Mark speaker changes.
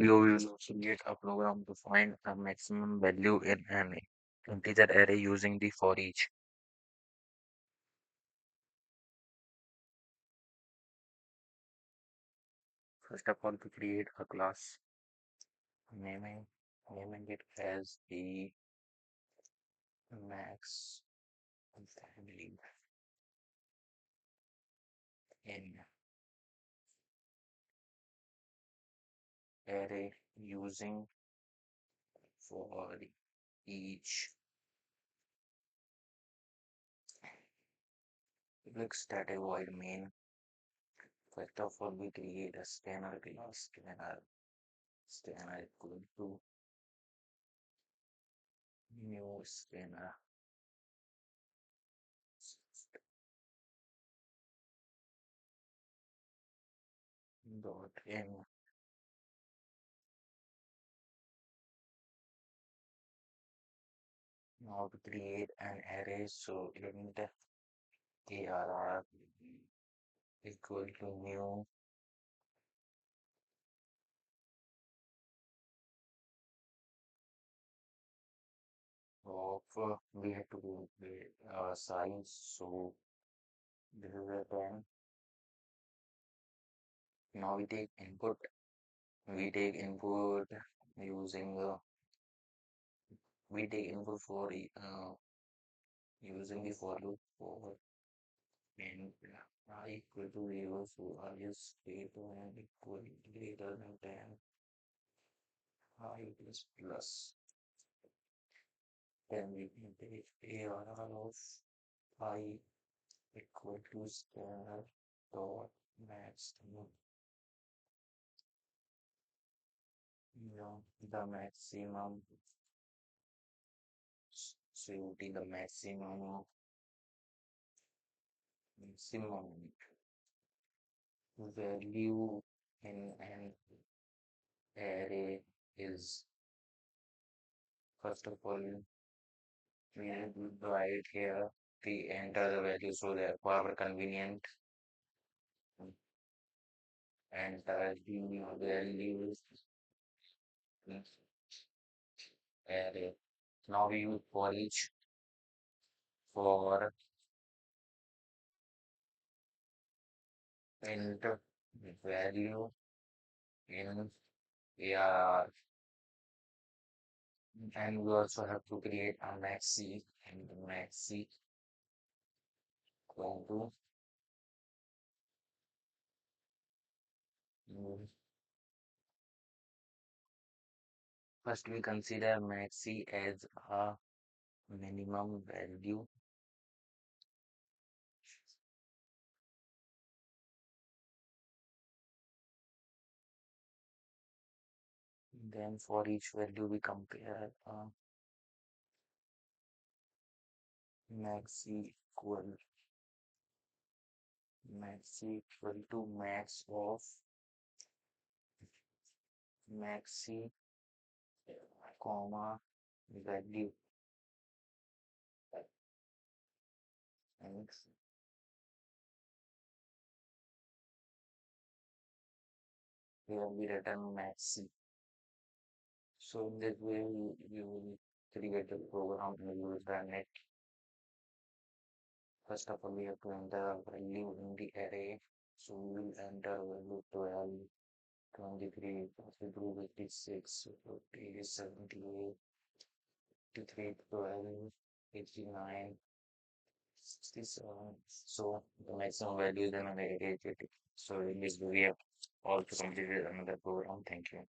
Speaker 1: video, we will create a program to find a maximum value in an integer array using the for each. First of all, to create a class, naming naming it as the max family in array using for each looks that a void main. First of all, we create a scanner class. Scanner equal to new scanner dot in. Now to create an array, so int arr equal to new of we have to do the size, so this is a 10. Now we take input using we take input for using the for loop for and I equal to 0, so I just state and equal greater than 10 I plus then we can take arr of I equal to scanner dot max, the maximum, so it will be the maximum value in an array is, first of all we have to write here we enter the value so that for our convenient enter the values in array. Now we use for each for enter value in ARR, and we also have to create a maxi, and the maxi equal to first we consider maxi as a minimum value, then for each value we compare maxi equal to max of maxi comma value, and here we return maxi. So in this way you will create a program and you will run it. First of all we have to enter a value in the array, so we will enter value 12, 23, 32, 56, 40, 78, 53, 12, 89, 67. So the maximum value is then an array. So in this way we have also completed another program. Thank you.